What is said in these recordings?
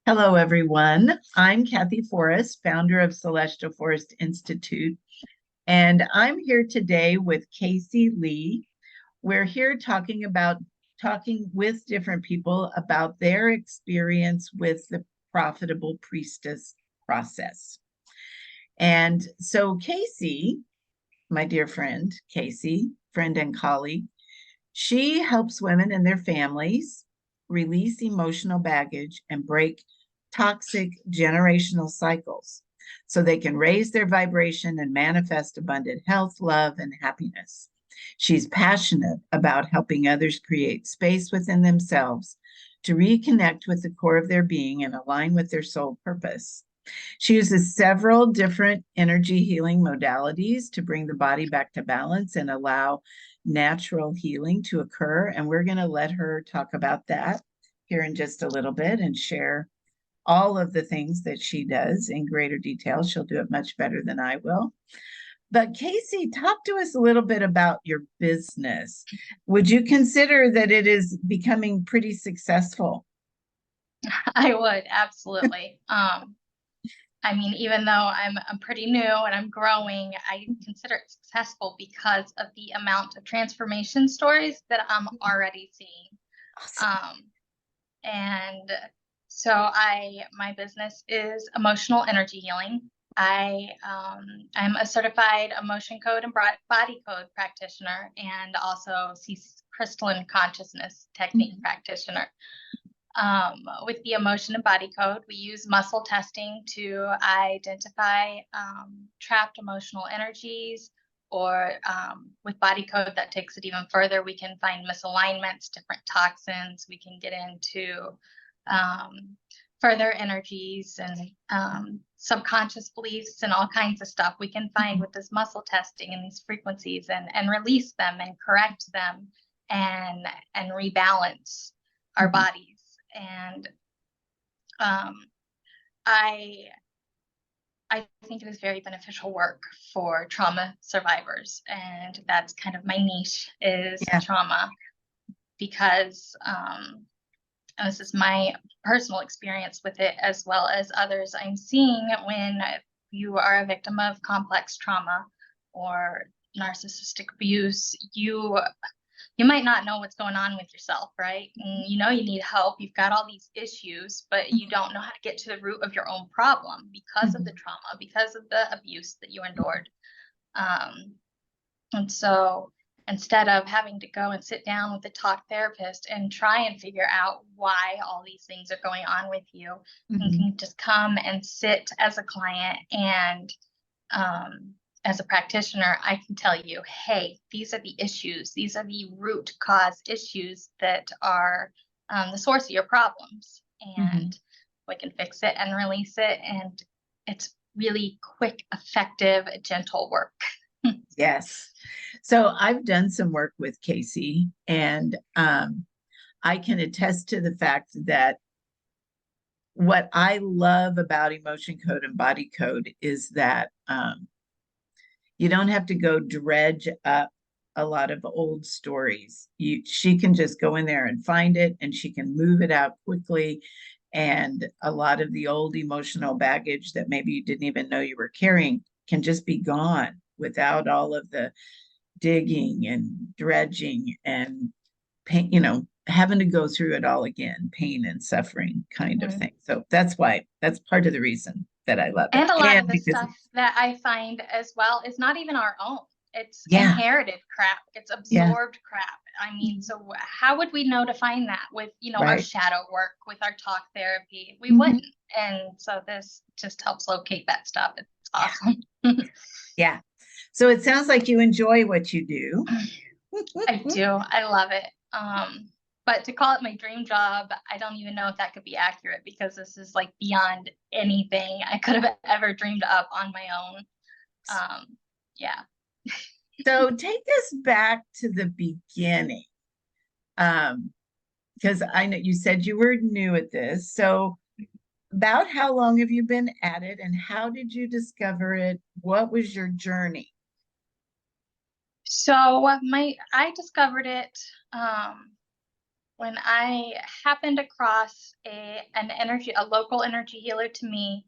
Hello, everyone. I'm Kathy Forrest, founder of Celestial Forest Institute, and I'm here today with Casey Lee. We're here talking with different people about their experience with the profitable priestess process. And so, Casey, my dear friend, Casey, friend and colleague, she helps women and their families release emotional baggage and break toxic generational cycles so they can raise their vibration and manifest abundant health, love, and happiness. She's passionate about helping others create space within themselves to reconnect with the core of their being and align with their soul purpose. She uses several different energy healing modalities to bring the body back to balance and allow natural healing to occur. And we're going to let her talk about that here in just a little bit and share all of the things that she does in greater detail. She'll do it much better than I will. But Casey, talk to us a little bit about your business. Would you consider that it is becoming pretty successful? I would absolutely. I mean, even though I'm pretty new and I'm growing, I consider it successful because of the amount of transformation stories that I'm already seeing. Awesome. And so my business is emotional energy healing. I'm a certified emotion code and body code practitioner and also crystalline consciousness technique practitioner. With the emotion and body code, we use muscle testing to identify trapped emotional energies, or with body code, that takes it even further. We can find misalignments, different toxins. We can get into further energies and subconscious beliefs and all kinds of stuff we can find with this muscle testing and these frequencies and release them and correct them and rebalance our bodies. And I think it is very beneficial work for trauma survivors, and that's kind of my niche is trauma, because this is my personal experience with it as well as others I'm seeing. When you are a victim of complex trauma or narcissistic abuse, you might not know what's going on with yourself, right? And you need help. You've got all these issues, but you don't know how to get to the root of your own problem because of the trauma, because of the abuse that you endured. And so instead of having to go and sit down with a talk therapist and try and figure out why all these things are going on with you, you can just come and sit as a client and as a practitioner, I can tell you, hey, these are the issues. These are the root cause issues that are the source of your problems. And we can fix it and release it. And it's really quick, effective, gentle work. Yes. So I've done some work with Casey, and I can attest to the fact that what I love about emotion code and body code is that you don't have to go dredge up a lot of old stories. She can just go in there and find it, and she can move it out quickly. And a lot of the old emotional baggage that maybe you didn't even know you were carrying can just be gone without all of the digging and dredging and pain, having to go through it all again, pain and suffering kind of thing. So that's part of the reason that I love it. And a lot of the stuff that I find as well is not even our own. It's inherited crap. It's absorbed crap. I mean, so how would we know to find that with, our shadow work, with our talk therapy? We wouldn't. And so this just helps locate that stuff. It's awesome. Yeah. So it sounds like you enjoy what you do. I do. I love it. But to call it my dream job, I don't even know if that could be accurate, because this is like beyond anything I could have ever dreamed up on my own. Yeah. So take us back to the beginning. Because I know you said you were new at this. So about how long have you been at it, and how did you discover it? What was your journey? So I discovered it when I happened across a local energy healer to me.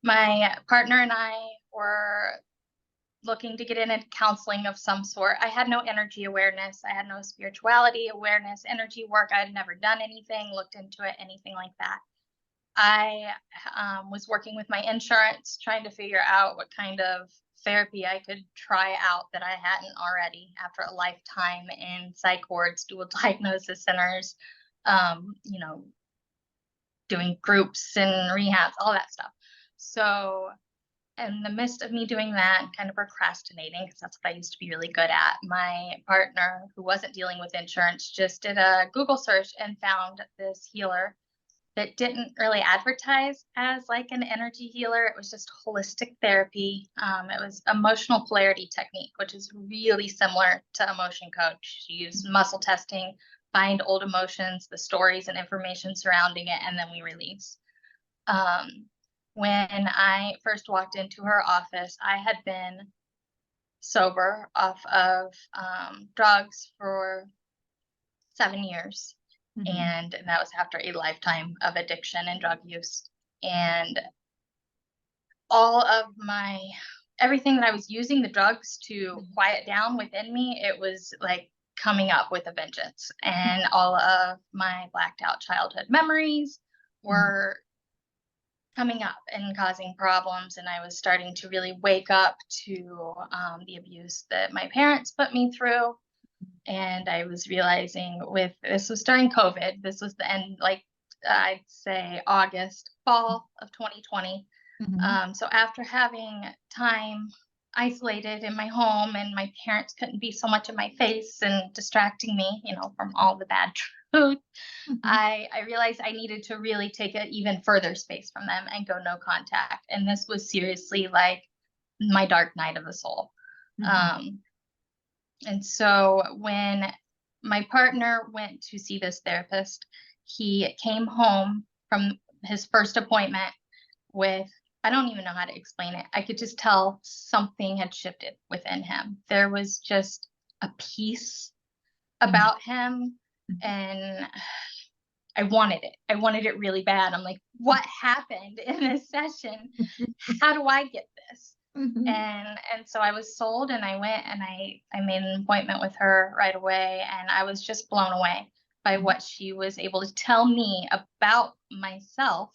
My partner and I were looking to get into counseling of some sort. I had no energy awareness. I had no spirituality awareness, energy work. I had never done anything, looked into it, anything like that. I was working with my insurance, trying to figure out what kind of therapy I could try out that I hadn't already after a lifetime in psych wards, dual diagnosis centers, you know, doing groups and rehabs, all that stuff. So in the midst of me doing that, kind of procrastinating, because that's what I used to be really good at, my partner, who wasn't dealing with insurance, just did a Google search and found this healer that didn't really advertise as like an energy healer. It was just holistic therapy. It was emotional polarity technique, which is really similar to emotion coach. She used muscle testing, find old emotions, the stories and information surrounding it, and then we release. When I first walked into her office, I had been sober off of drugs for 7 years. And that was after a lifetime of addiction and drug use. And all of everything that I was using the drugs to quiet down within me, it was like coming up with a vengeance. And all of my blacked out childhood memories were coming up and causing problems. And I was starting to really wake up to the abuse that my parents put me through. And I was realizing this was during COVID. This was the end, like I'd say fall of 2020. So after having time isolated in my home and my parents couldn't be so much in my face and distracting me, from all the bad truth, I realized I needed to really take an even further space from them and go no contact. And this was seriously like my dark night of the soul. And so when my partner went to see this therapist, he came home from his first appointment with, I don't even know how to explain it. I could just tell something had shifted within him. There was just a peace about him, and I wanted it. I wanted it really bad. I'm like, what happened in this session? How do I get this? And so I was sold, and I went and I made an appointment with her right away, and I was just blown away by what she was able to tell me about myself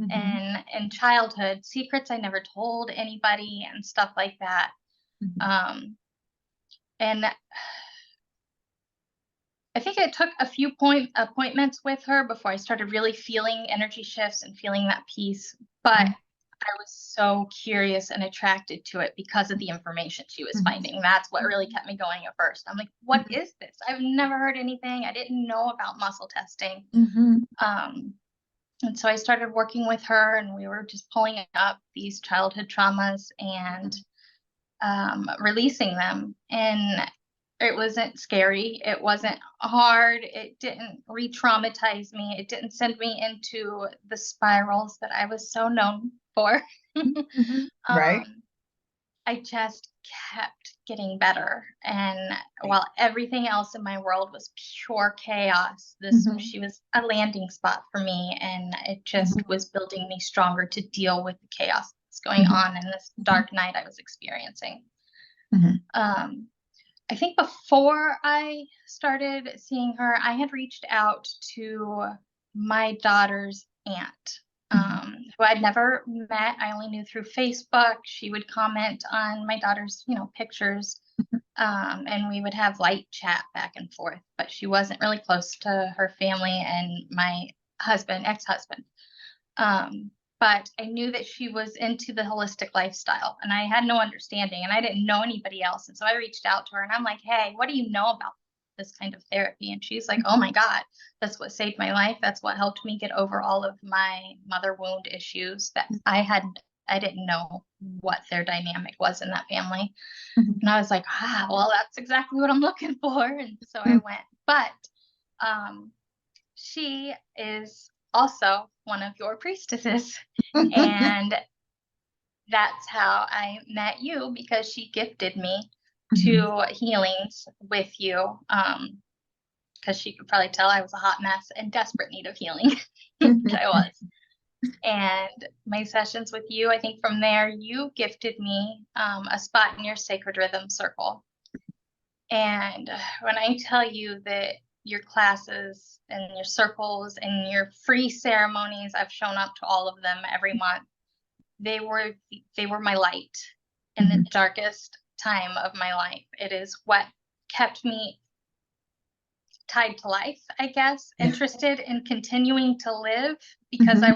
and in childhood, secrets I never told anybody and stuff like that. And I think it took a few appointments with her before I started really feeling energy shifts and feeling that peace. But I was so curious and attracted to it because of the information she was finding. That's what really kept me going at first. I'm like, what is this? I've never heard anything. I didn't know about muscle testing. And so I started working with her, and we were just pulling up these childhood traumas and releasing them. And it wasn't scary. It wasn't hard. It didn't re-traumatize me. It didn't send me into the spirals that I was so known for. Right. I just kept getting better. And while everything else in my world was pure chaos, she was a landing spot for me. And it just was building me stronger to deal with the chaos that's going on in this dark night I was experiencing. I think before I started seeing her, I had reached out to my daughter's aunt, who I'd never met. I only knew through Facebook. She would comment on my daughter's, pictures, and we would have light chat back and forth. But she wasn't really close to her family and my ex-husband. But I knew that she was into the holistic lifestyle, and I had no understanding, and I didn't know anybody else. And so I reached out to her, and I'm like, hey, what do you know about this kind of therapy? And she's like, oh my God, that's what saved my life. That's what helped me get over all of my mother wound issues that I didn't know what their dynamic was in that family. And I was like, well, that's exactly what I'm looking for. And so I went, but she is also one of your priestesses. And that's how I met you, because she gifted me 2 healings with you. because she could probably tell I was a hot mess in desperate need of healing. I was. And my sessions with you, I think from there, you gifted me a spot in your sacred rhythm circle. And when I tell you that your classes and your circles and your free ceremonies, I've shown up to all of them every month. They were my light in the darkest time of my life. It is what kept me tied to life, I guess, interested in continuing to live, because I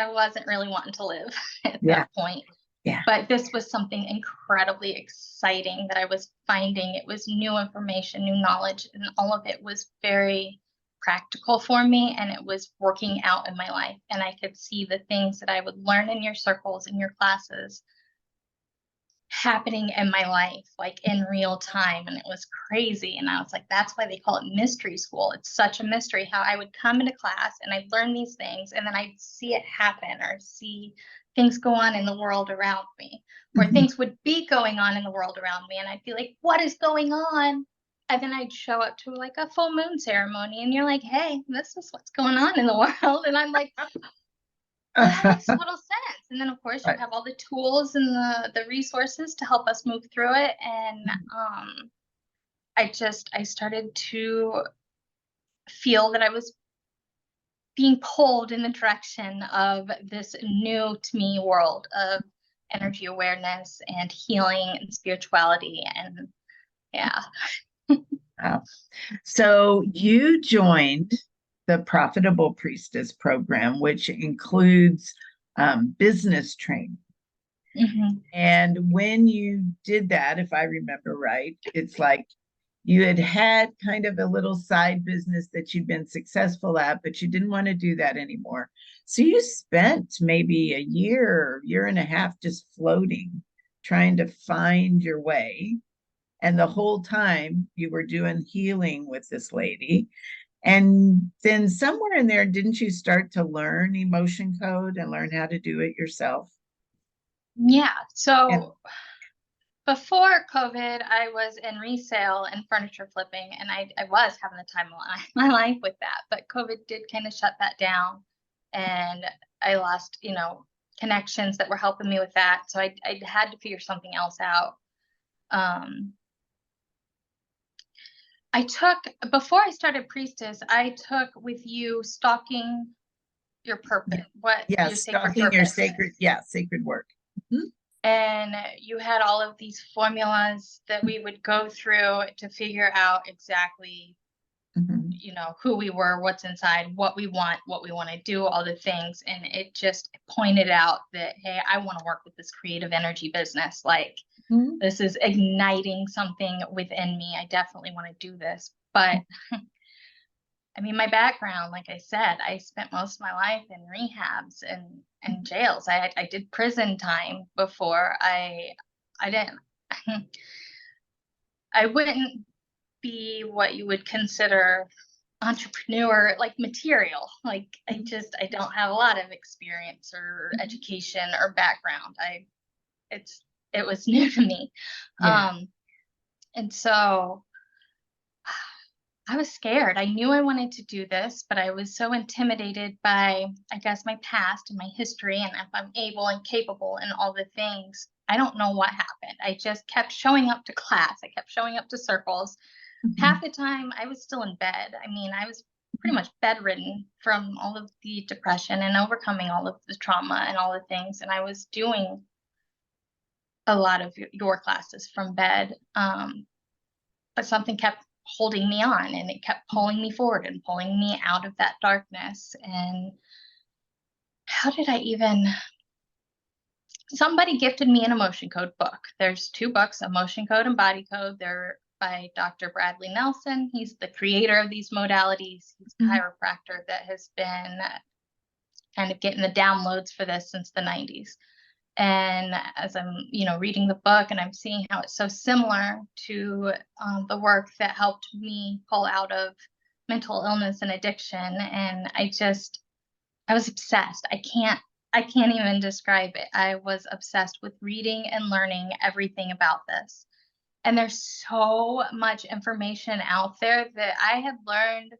wasn't really wanting to live at that point. Yeah. But this was something incredibly exciting that I was finding. It was new information, new knowledge, and all of it was very practical for me, and it was working out in my life. And I could see the things that I would learn in your circles, in your classes, happening in my life, like in real time. And it was crazy. And I was like, that's why they call it mystery school. It's such a mystery how I would come into class and I'd learn these things, and then I'd see it happen, or see things go on in the world around me, or things would be going on in the world around me. And I'd be like, what is going on? And then I'd show up to like a full moon ceremony, and you're like, hey, this is what's going on in the world. And I'm like, well, that makes total sense. And then of course you have all the tools and the resources to help us move through it. And I started to feel that I was being pulled in the direction of this new to me world of energy awareness and healing and spirituality. And yeah. Wow. So you joined the Profitable Priestess program, which includes business training. And when you did that, if I remember right, it's like you had kind of a little side business that you'd been successful at, but you didn't want to do that anymore. So you spent maybe a year and a half just floating, trying to find your way. And the whole time you were doing healing with this lady. And then somewhere in there, didn't you start to learn emotion code and learn how to do it yourself? Yeah. So before COVID, I was in resale and furniture flipping, and I was having the time of my life with that. But COVID did kind of shut that down, and I lost, connections that were helping me with that. So I had to figure something else out. Before I started Priestess, I took with you stalking your purpose, what your sacred stalking your purpose. sacred work. And you had all of these formulas that we would go through to figure out exactly, who we were, what's inside, what we want to do, all the things. And it just pointed out that, hey, I want to work with this creative energy business. Like, this is igniting something within me. I definitely want to do this. But I mean, my background, like I said, I spent most of my life in rehabs and jails. I did prison time before. I didn't I wouldn't be what you would consider entrepreneur like material. Like I don't have a lot of experience or education or background. It was new to me. And so I was scared. I knew I wanted to do this, but I was so intimidated by, I guess, my past and my history, and if I'm able and capable and all the things. I don't know what happened. I just kept showing up to class. I kept showing up to circles. Half the time I was still in bed. I mean, I was pretty much bedridden from all of the depression and overcoming all of the trauma and all the things. And I was doing a lot of your classes from bed. But something kept holding me on, and it kept pulling me forward and pulling me out of that darkness. And somebody gifted me an emotion code book. There's 2 books, Emotion Code and Body Code. They're by Dr. Bradley Nelson. He's the creator of these modalities. He's a chiropractor that has been kind of getting the downloads for this since the 90s. And as I'm, reading the book, and I'm seeing how it's so similar to the work that helped me pull out of mental illness and addiction. And I was obsessed. I can't even describe it. I was obsessed with reading and learning everything about this. And there's so much information out there that I had learned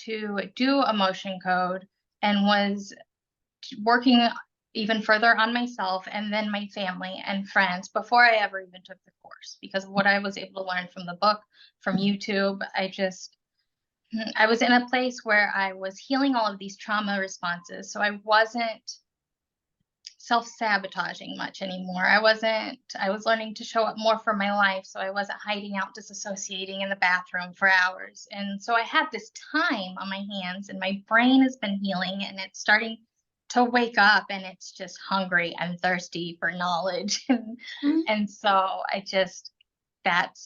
to do emotion code and was working even further on myself and then my family and friends before I ever even took the course, because of what I was able to learn from the book, from YouTube. I was in a place where I was healing all of these trauma responses. So I wasn't self-sabotaging much anymore. I was learning to show up more for my life. So I wasn't hiding out, disassociating in the bathroom for hours. And so I had this time on my hands, and my brain has been healing, and it's starting to wake up, and it's just hungry and thirsty for knowledge. And so I just got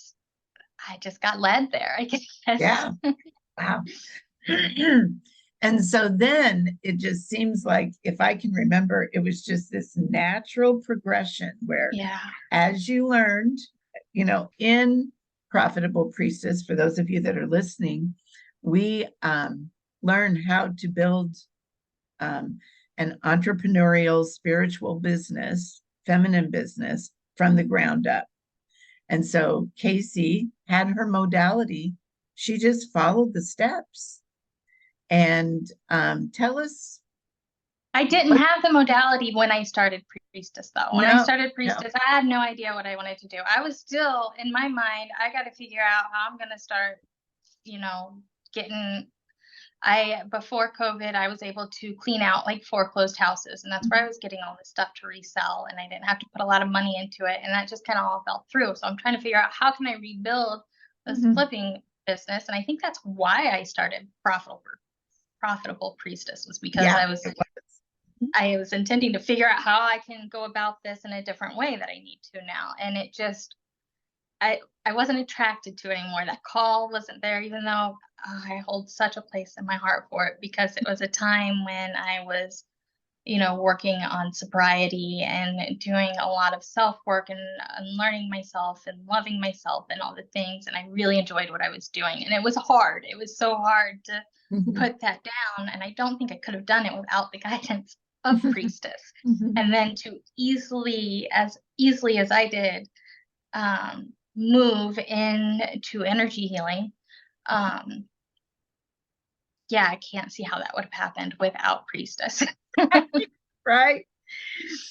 led there, I guess. Yeah. Wow. And so then it just seems like, if I can remember, it was just this natural progression where, Yeah. as you learned, in Profitable Priestess, for those of you that are listening, we learn how to build an entrepreneurial, spiritual business, feminine business from the ground up. And so Casey had her modality. She just followed the steps. And tell us. I didn't have the modality when I started Priestess, though. When I started No. Priestess, I had no idea what I wanted to do. I was still, in my mind, I got to figure out how I'm going to start, getting. Before COVID, I was able to clean out like foreclosed houses, and that's where I was getting all this stuff to resell, and I didn't have to put a lot of money into it, and that just kind of all fell through. So I'm trying to figure out, how can I rebuild this flipping business? And I think that's why I started Profitable Priestess, was because Yeah, I was intending to figure out how I can go about this in a different way that I need to now. And it just, I wasn't attracted to it anymore. That call wasn't there, even though I hold such a place in my heart for it, because it was a time when I was, working on sobriety and doing a lot of self-work and learning myself and loving myself and all the things. And I really enjoyed what I was doing. And it was hard. It was so hard to put that down. And I don't think I could have done it without the guidance of Priestess. And then to as easily as I did, move into energy healing. Yeah, I can't see how that would have happened without Priestess. right.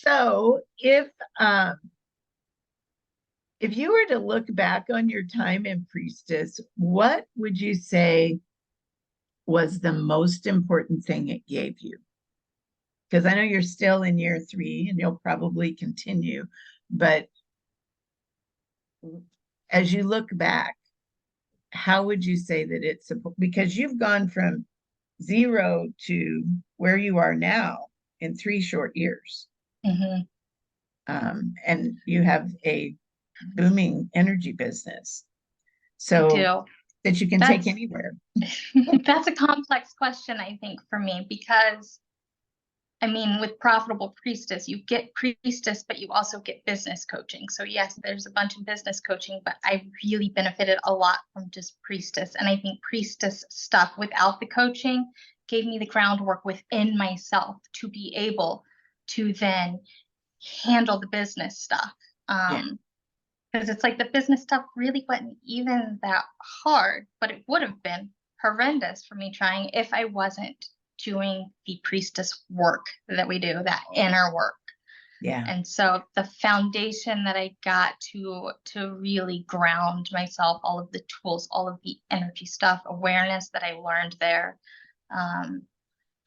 So if you were to look back on your time in Priestess, what would you say was the most important thing it gave you? Because I know you're still in year 3 and you'll probably continue, but as you look back, how would you say that it's, because you've gone from 0 to where you are now in 3 short years. And you have a booming energy business, so that you can take anywhere. That's a complex question, I think, for me, because with Profitable Priestess, you get Priestess, but you also get business coaching. So yes, there's a bunch of business coaching, but I really benefited a lot from just Priestess. And I think Priestess stuff without the coaching gave me the groundwork within myself to be able to then handle the business stuff. Because it's like the business stuff really wasn't even that hard, but it would have been horrendous for me trying if I wasn't doing the Priestess work that we do, that inner work. Yeah. And so the foundation that I got to really ground myself, all of the tools, all of the energy stuff, awareness that I learned there,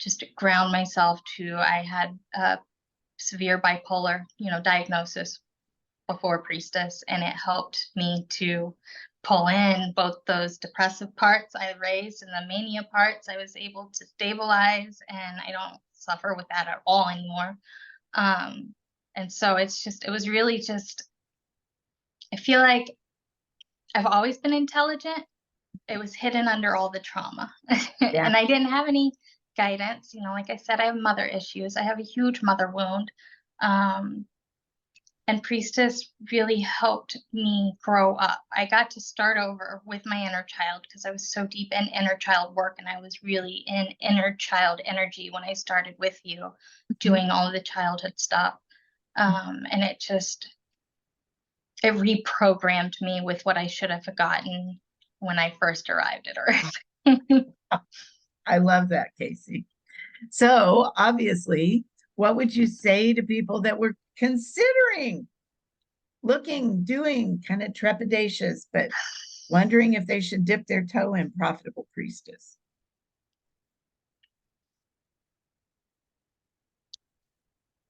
just to ground myself to, I had a severe bipolar, diagnosis before Priestess, and it helped me to pull in both those depressive parts I raised and the mania parts. I was able to stabilize, and I don't suffer with that at all anymore. And so it was really just, I feel like I've always been intelligent. It was hidden under all the trauma. And I didn't have any guidance. Like I said, I have mother issues. I have a huge mother wound. And Priestess really helped me grow up. I got to start over with my inner child, because I was so deep in inner child work, and I was really in inner child energy when I started with you, doing all of the childhood stuff. And it reprogrammed me with what I should have gotten when I first arrived at Earth. I love that, Casey. So obviously, what would you say to people that were considering looking, doing kind of trepidatious, but wondering if they should dip their toe in Profitable Priestess?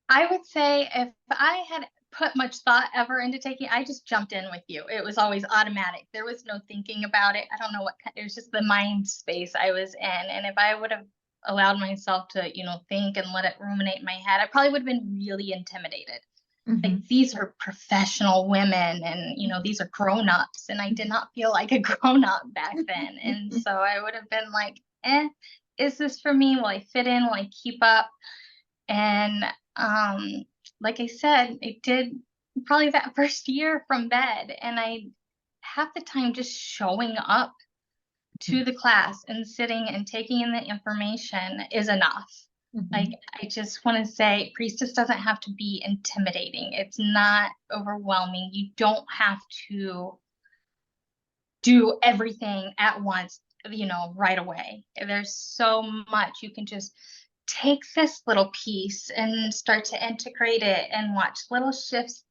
I would say if I had put much thought ever into taking, I just jumped in with you. It was always automatic. There was no thinking about it. I don't know it was just the mind space I was in. And if I would have allowed myself to, think and let it ruminate in my head, I probably would have been really intimidated. Like these are professional women and, these are grown-ups. And I did not feel like a grown-up back then. And so I would have been like, is this for me? Will I fit in? Will I keep up? And like I said, I did probably that first year from bed, and I half the time just showing up to the class and sitting and taking in the information is enough. Like, I just want to say, Priestess doesn't have to be intimidating. It's not overwhelming. You don't have to do everything at once, right away. There's so much you can just take this little piece and start to integrate it and watch little shifts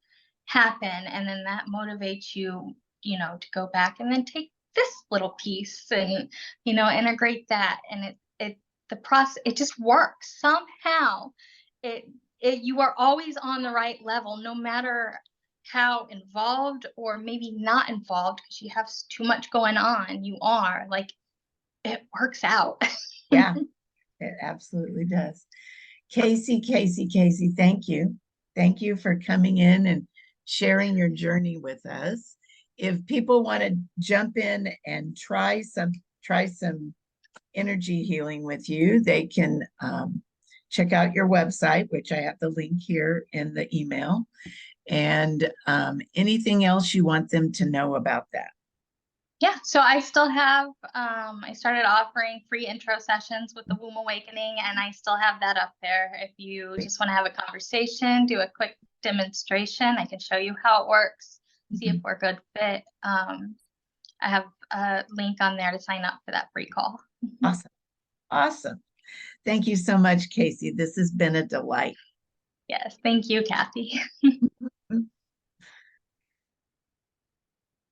happen. And then that motivates you, to go back and then take this little piece and, integrate that. And the process, it just works somehow. You are always on the right level, no matter how involved or maybe not involved, because you have too much going on. You are like, it works out. Yeah, it absolutely does. Casey, thank you. Thank you for coming in and sharing your journey with us. If people want to jump in and try some energy healing with you, they can check out your website, which I have the link here in the email. And anything else you want them to know about that? Yeah, so I still have, I started offering free intro sessions with the Womb Awakening, and I still have that up there. If you just want to have a conversation, do a quick demonstration, I can show you how it works, see if we're a good fit. I have a link on there to sign up for that free call. Awesome. Awesome. Thank you so much, Casey. This has been a delight. Yes, thank you, Kathy.